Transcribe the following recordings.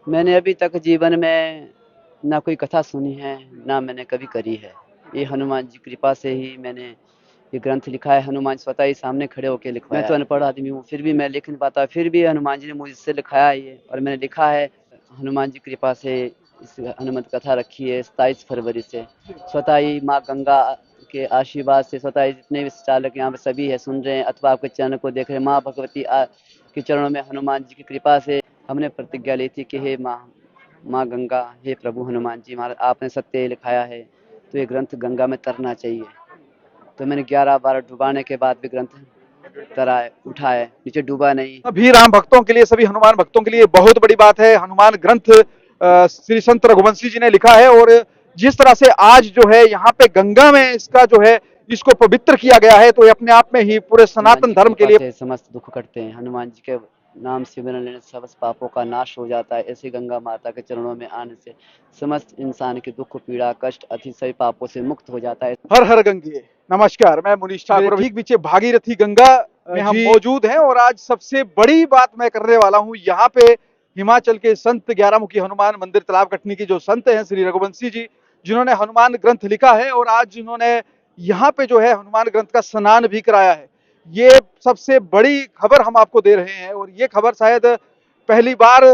मैंने अभी तक जीवन में ना कोई कथा सुनी है, ना मैंने कभी करी है। ये हनुमान जी की कृपा से ही मैंने ये ग्रंथ लिखा है। हनुमान स्वतः ही सामने खड़े होके लिखवाया। मैं तो अनपढ़ आदमी हूँ, फिर भी मैं लिख नहीं पाता, फिर भी हनुमान जी ने मुझसे लिखाया ये और मैंने लिखा है। हनुमान जी की कृपा से इस हनुमत कथा रखी है 27 फरवरी से। स्वतः ही माँ गंगा के आशीर्वाद से स्वतः ही जितने भी चालक यहाँ पे सभी है सुन रहे हैं अथवा आपके चैनल को देख रहे हैं, माँ भगवती के चरणों में हनुमान जी की कृपा से हमने प्रतिज्ञा ली थी कि हे माँ माँ गंगा, हे प्रभु हनुमान जी महाराज, आपने सत्य लिखाया है तो ये ग्रंथ गंगा में तरना चाहिए। तो मैंने 11 बार डुबाने के बाद भी ग्रंथ तरा है, उठा है, नीचे डूबा नहीं। सभी राम भक्तों के लिए, सभी हनुमान भक्तों के लिए बहुत बड़ी बात है। हनुमान ग्रंथ श्री संत रघुवंशी जी ने लिखा है और जिस तरह से आज जो है यहाँ पे गंगा में इसका जो है इसको पवित्र किया गया है, तो ये अपने आप में ही पूरे हनुमान सनातन जी की धर्म के कृपा लिए। से समस्त दुख कटते हैं। हनुमान जी के नाम सिमरन लेने से समस्त पापों का नाश हो जाता है। ऐसे गंगा माता के चरणों में आने से समस्त इंसान के दुख पीड़ा कष्ट अति सभी पापों से मुक्त हो जाता है। हर हर गंगे। नमस्कार, मैं मुनीश ठाकुर। ठीक पीछे भागीरथी गंगा में हम मौजूद हैं और आज सबसे बड़ी बात मैं करने वाला हूं। यहाँ पे हिमाचल के संत 11 मुखी हनुमान मंदिर तालाब कटनी की जो संत हैं श्री रघुवंशी जी, जिन्होंने हनुमान ग्रंथ लिखा है और आज जिन्होंने यहाँ पे जो है हनुमान ग्रंथ का स्नान भी कराया है। ये सबसे बड़ी खबर हम आपको दे रहे हैं और ये खबर शायद पहली बार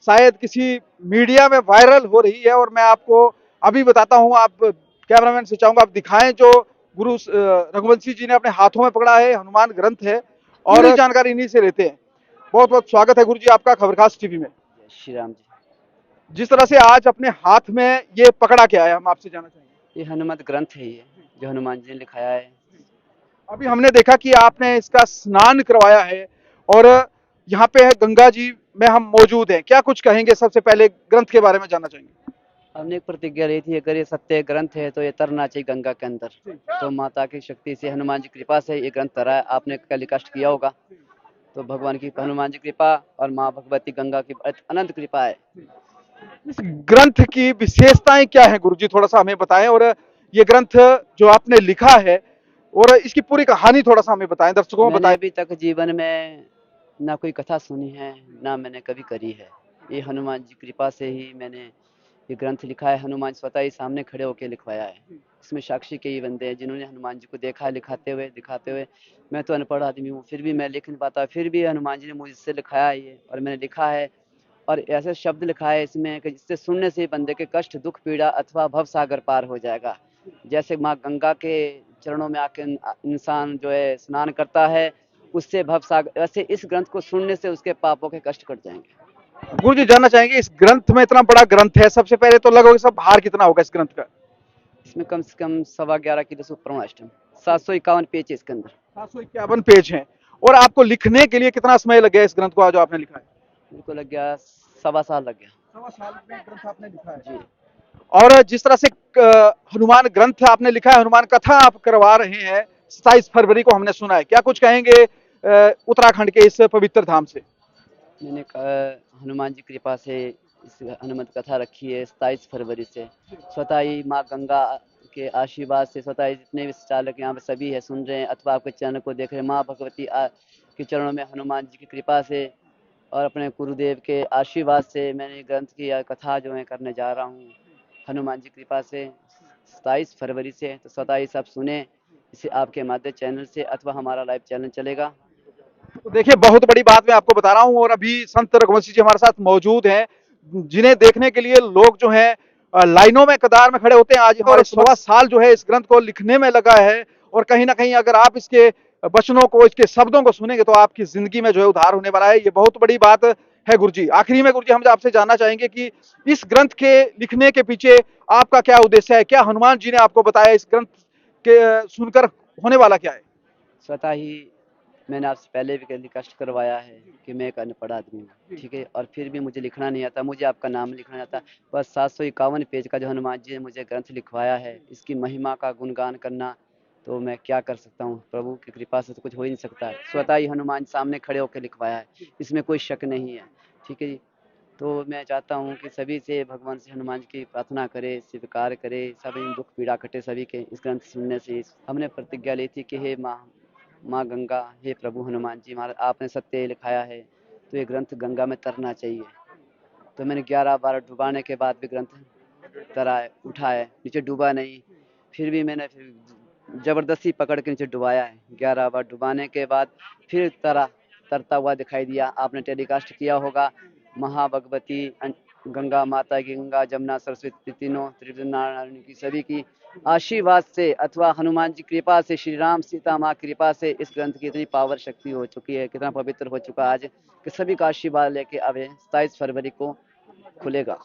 शायद किसी मीडिया में वायरल हो रही है और मैं आपको अभी बताता हूँ। आप कैमरामैन से चाहूंगा आप दिखाएं जो गुरु रघुवंशी जी ने अपने हाथों में पकड़ा है, हनुमान ग्रंथ है और पूरी जानकारी इन्हीं से लेते हैं। बहुत बहुत स्वागत है गुरु जी आपका खबरखास टीवी में। जय श्री राम जी। जिस तरह से आज अपने हाथ में ये पकड़ा क्या है, हम आपसे जानना चाहेंगे। ये हनुमत ग्रंथ है, ये जो हनुमान जी ने लिखाया है। अभी हमने देखा कि आपने इसका स्नान करवाया है और यहाँ पे है गंगा जी में हम मौजूद हैं। क्या कुछ कहेंगे, सबसे पहले ग्रंथ के बारे में जानना चाहेंगे। हमने एक प्रतिज्ञा ली थी, अगर ये सत्य ग्रंथ है तो ये तरना चाहिए गंगा के अंदर। तो माता की शक्ति से हनुमान जी की कृपा से ये ग्रंथ तरा है। आपने कल कष्ट किया होगा, तो भगवान की हनुमान जी कृपा और माँ भगवती गंगा की अनंत कृपा है। इस ग्रंथ की विशेषताएं क्या है गुरुजी, थोड़ा सा हमें बताएं। और ये ग्रंथ जो आपने लिखा है और इसकी पूरी कहानी थोड़ा सा हमें बताएं, दर्शकों को मैंने बताएं। अभी तक जीवन में ना कोई कथा सुनी है, ना मैंने कभी करी है। ये हनुमान जी कृपा से ही मैंने ये ग्रंथ लिखा है। हनुमान स्वतः ही सामने खड़े होकर लिखवाया है। इसमें साक्षी कई बंदे हैं जिन्होंने हनुमान जी को देखा है लिखाते हुए दिखाते हुए। मैं तो अनपढ़ आदमी हूँ, फिर भी मैं लिख नहीं पाता, फिर भी हनुमान जी ने मुझसे लिखाया है ये और मैंने लिखा है। और ऐसे शब्द लिखा है इसमें कि जिससे सुनने से बंदे के कष्ट दुख पीड़ा अथवा भव सागर पार हो जाएगा। जैसे माँ गंगा के चरणों में आके इंसान जो है स्नान करता है, उससे भव सागर, वैसे इस ग्रंथ को सुनने से उसके पापों के कष्ट कट जाएंगे। गुरु जी जानना चाहेंगे, इस ग्रंथ में इतना बड़ा ग्रंथ है, सबसे पहले तो लगभग सब भार कितना होगा इस ग्रंथ का। इसमें कम से कम 11.25 किलो से ऊपर अष्टम 751 पेज है इसके अंदर। 751 पेज हैं। और आपको लिखने के लिए कितना समय लग गया इस ग्रंथ को जो आपने लिखा है। मेरे को लग गया 1.25 साल लग गया। 1.25 साल में ग्रंथ आपने लिखा है। जी। और जिस तरह से हनुमान ग्रंथ आपने लिखा है, हनुमान कथा आप करवा रहे हैं 27 फरवरी को, हमने सुना है। क्या कुछ कहेंगे उत्तराखंड के इस पवित्र धाम से। मैंने हनुमान जी कृपा से इस हनुमत कथा रखी है 27 फरवरी से। स्वतः ही माँ गंगा के आशीर्वाद से स्वतः ही जितने भी चालक यहाँ पे सभी है सुन रहे हैं अथवा आपके चैनल को देख रहे हैं, माँ भगवती के चरणों में हनुमान जी की कृपा से और अपने गुरुदेव के आशीर्वाद से मैंने ग्रंथ की कथा जो है करने जा रहा हूँ हनुमान जी कृपा से 27 फरवरी से। तो स्वतः ही सब सुने इसे आपके माध्यम चैनल से अथवा हमारा लाइव चैनल चलेगा। तो देखिए, बहुत बड़ी बात मैं आपको बता रहा हूं और अभी संत रघुवंशी जी हमारे साथ मौजूद हैं, जिन्हें देखने के लिए लोग जो हैं लाइनों में कतार में खड़े होते हैं। आज और 1.25 साल जो है इस ग्रंथ को लिखने में लगा है और कहीं ना कहीं अगर आप इसके वचनों को, इसके शब्दों को सुनेंगे तो आपकी जिंदगी में जो है उद्धार होने वाला है। ये बहुत बड़ी बात है गुरुजी। आखिरी में गुरुजी हम आपसे जानना चाहेंगे कि इस ग्रंथ के लिखने के पीछे आपका क्या उद्देश्य है, क्या हनुमान जी ने आपको बताया इस ग्रंथ के सुनकर होने वाला क्या है। स्वतः ही मैंने आपसे पहले भी कभी कष्ट करवाया है कि मैं एक अनपढ़ आदमी हूँ, ठीक है, और फिर भी मुझे लिखना नहीं आता, मुझे आपका नाम लिखना नहीं आता। बस 751 पेज का जो हनुमान जी ने मुझे ग्रंथ लिखवाया है, इसकी महिमा का गुणगान करना, तो मैं क्या कर सकता हूँ। प्रभु की कृपा से तो कुछ हो ही नहीं सकता है। स्वतः ही हनुमान सामने खड़े होकर लिखवाया है, इसमें कोई शक नहीं है, ठीक है जी। तो मैं चाहता हूँ कि सभी से भगवान से हनुमान जी की प्रार्थना करे, स्वीकार करे, सभी दुख पीड़ा कटे सभी के इस ग्रंथ सुनने से। हमने प्रतिज्ञा ली थी कि हे माँ माँ गंगा, हे प्रभु हनुमान जी महाराज, आपने सत्य लिखाया है तो ये ग्रंथ गंगा में तरना चाहिए। तो मैंने 11 बार डुबाने के बाद भी ग्रंथ तरा है, उठा है, नीचे डूबा नहीं। फिर भी मैंने फिर जबरदस्ती पकड़ के नीचे डुबाया है। 11 बार डुबाने के बाद फिर तरता हुआ दिखाई दिया। आपने टेलीकास्ट किया होगा, महाभगवती गंगा माता की, गंगा जमुना सरस्वती तीनों त्रिनारायण की सभी की आशीर्वाद से अथवा हनुमान जी कृपा से, श्री राम सीता माँ कृपा से इस ग्रंथ की इतनी पावर शक्ति हो चुकी है, कितना पवित्र हो चुका आज कि सभी का आशीर्वाद लेके अब 27 फरवरी को खुलेगा।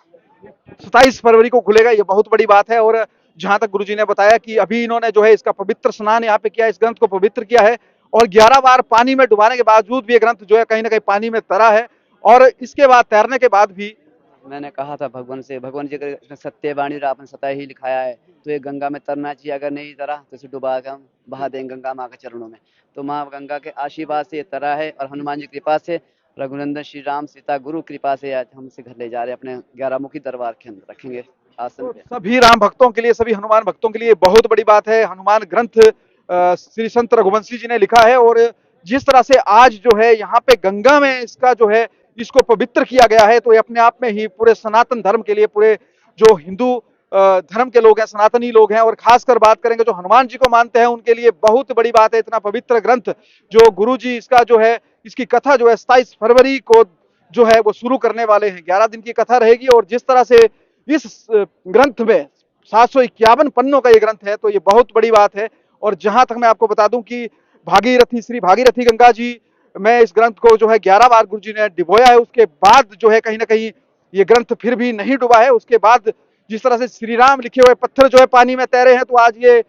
27 फरवरी को खुलेगा, ये बहुत बड़ी बात है। और जहां तक गुरुजी ने बताया कि अभी इन्होंने जो है इसका पवित्र स्नान यहाँ पे किया, इस ग्रंथ को पवित्र किया है और 11 बार पानी में डुबाने के बावजूद भी ये ग्रंथ जो है कहीं ना कहीं पानी में तरा है। और इसके बाद तैरने के बाद भी मैंने कहा था भगवान से, भगवान जी का सत्यवाणी आपने सता ही लिखाया है, तो ये गंगा में तरना चाहिए, अगर नहीं तरा तो इसे डुबा के हम बहा देंगे गंगा माँ के चरणों में। तो माँ गंगा के आशीर्वाद से ये तरा है और हनुमान जी कृपा से, रघुनंदन श्री राम सीता गुरु कृपा से आज हम इसे घर ले जा रहे हैं, अपने 11 मुखी दरबार के अंदर रखेंगे आसन तो पे। सभी राम भक्तों के लिए, सभी हनुमान भक्तों के लिए बहुत बड़ी बात है। हनुमान ग्रंथ श्री संत रघुवंशी जी ने लिखा है और जिस तरह से आज जो है यहाँ पे गंगा में इसका जो है इसको पवित्र किया गया है, तो ये अपने आप में ही पूरे सनातन धर्म के लिए, पूरे जो हिंदू धर्म के लोग हैं, सनातनी लोग हैं और खासकर बात करेंगे जो हनुमान जी को मानते हैं उनके लिए बहुत बड़ी बात है। इतना पवित्र ग्रंथ जो गुरु जी इसका जो है इसकी कथा जो है 27 फरवरी को जो है वो शुरू करने वाले हैं। 11 दिन की कथा रहेगी और जिस तरह से इस ग्रंथ में 751 पन्नों का ये ग्रंथ है, तो ये बहुत बड़ी बात है। और जहां तक मैं आपको बता दूं कि भागीरथी, श्री भागीरथी गंगा जी में इस ग्रंथ को जो है 11 बार गुरु जी ने डिबोया है, उसके बाद जो है कहीं ना कहीं ये ग्रंथ फिर भी नहीं डूबा है। उसके बाद जिस तरह से श्री राम लिखे हुए पत्थर जो है पानी में तैरे हैं, तो आज ये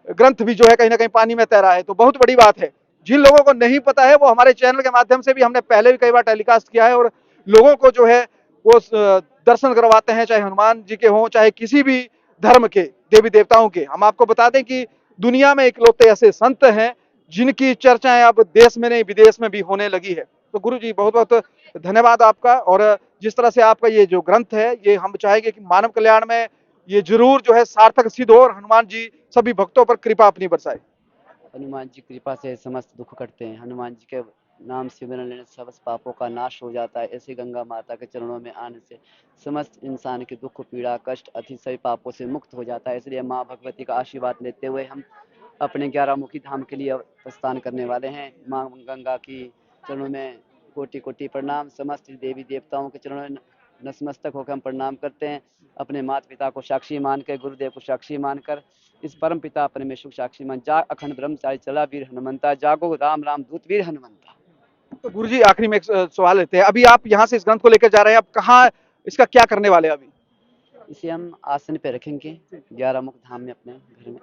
ग्रंथ भी जो है कहीं ना कहीं पानी में तैरा है, तो बहुत बड़ी बात है। जिन लोगों को नहीं पता है वो हमारे चैनल के माध्यम से भी हमने पहले भी कई बार टेलीकास्ट किया है और लोगों को जो है वो दर्शन करवाते हैं, चाहे हनुमान जी के हों, चाहे किसी भी धर्म के देवी देवताओं के। हम आपको बता दें कि दुनिया में इकलौते ऐसे संत हैं जिनकी चर्चाएं अब देश में नहीं विदेश में भी होने लगी है। तो गुरु जी बहुत बहुत धन्यवाद आपका। और जिस तरह से आपका ये जो ग्रंथ है, ये हम चाहेंगे कि मानव कल्याण में ये जरूर जो है सार्थक सिद्ध हो और हनुमान जी सभी भक्तों पर कृपा अपनी बरसाए। हनुमान जी कृपा से समस्त दुख कटते हैं, हनुमान जी के नाम सिमरन लेने से समस्त पापों का नाश हो जाता है। ऐसे गंगा माता के चरणों में आने से समस्त इंसान के दुख पीड़ा कष्ट अति सभी पापों से मुक्त हो जाता है। इसलिए माँ भगवती का आशीर्वाद लेते हुए हम अपने 11 मुखी धाम के लिए प्रस्थान करने वाले हैं। माँ गंगा की चरणों में कोटि कोटि प्रणाम। समस्त देवी देवताओं के चरणों में नतमस्तक होकर हम प्रणाम करते हैं। अपने माता पिता को साक्षी मानकर, गुरुदेव को साक्षी मानकर, इस परम पिता परमेश्वर साक्षी मान, जाग अखंड ब्रह्मचारी चला वीर हनुमंता, जागो राम राम दूत वीर हनुमंता। तो गुरु जी आखिरी में एक सवाल लेते हैं, अभी आप यहाँ से इस ग्रंथ को लेकर जा रहे हैं, अब कहाँ इसका क्या करने वाले हैं अभी? इसे हम आसन पे रखेंगे 11 मुख धाम में अपने घर में,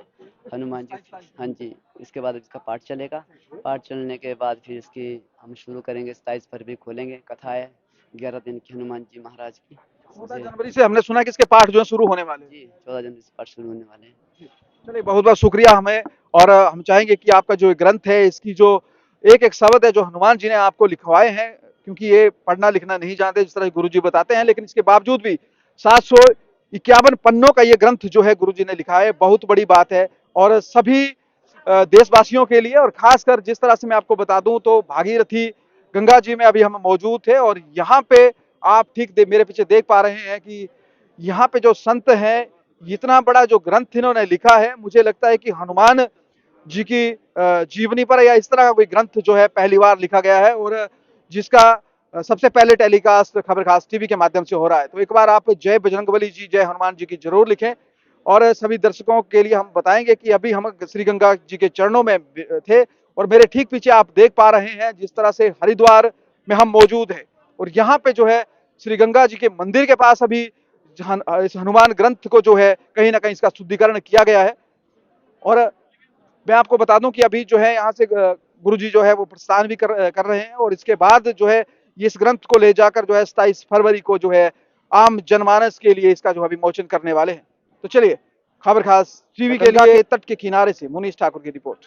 हनुमान जी। हाँ जी, इसके बाद इसका पाठ चलेगा। पाठ चलने के बाद फिर इसकी हम शुरू करेंगे, 27 फरवरी खोलेंगे। कथा है 11 दिन की हनुमान जी महाराज की। 14 जनवरी से हमने सुना कि इसके पाठ जो है शुरू होने वाले हैं। जी, 14 जनवरी से पाठ शुरू होने वाले हैं। चलिए बहुत बहुत शुक्रिया हमें। और हम चाहेंगे कि आपका जो ग्रंथ है इसकी जो एक एक शब्द है जो हनुमान जी ने आपको लिखवाए हैं, क्योंकि ये पढ़ना लिखना नहीं जानते जिस तरह गुरु जी बताते हैं, लेकिन इसके बावजूद भी 751 पन्नों का ये ग्रंथ जो है गुरु जी ने लिखा है, बहुत बड़ी बात है। और सभी देशवासियों के लिए, और खासकर जिस तरह से मैं आपको बता दूं तो भागीरथी गंगा जी में अभी हम मौजूद थे और यहाँ पे आप ठीक मेरे पीछे देख पा रहे हैं कि यहाँ पे जो संत हैं, इतना बड़ा जो ग्रंथ इन्होंने लिखा है, मुझे लगता है कि हनुमान जी की जीवनी पर या इस तरह का कोई ग्रंथ जो है पहली बार लिखा गया है और जिसका सबसे पहले टेलीकास्ट खबर खास टीवी के माध्यम से हो रहा है। तो एक बार आप जय बजरंगबली जी, जय हनुमान जी की जरूर लिखें। और सभी दर्शकों के लिए हम बताएंगे कि अभी हम श्री गंगा जी के चरणों में थे और मेरे ठीक पीछे आप देख पा रहे हैं जिस तरह से हरिद्वार में हम मौजूद हैं और यहाँ पे जो है श्री गंगा जी के मंदिर के पास अभी इस हनुमान ग्रंथ को जो है कहीं ना कहीं इसका शुद्धिकरण किया गया है। और मैं आपको बता दूं कि अभी जो है यहाँ से गुरु जी जो है वो प्रस्थान भी कर रहे हैं और इसके बाद जो है इस ग्रंथ को ले जाकर जो है 27 फरवरी को जो है आम जनमानस के लिए इसका जो है विमोचन करने वाले हैं। तो चलिए खबर खास टीवी के लिए तट के किनारे से मुनीष ठाकुर की रिपोर्ट।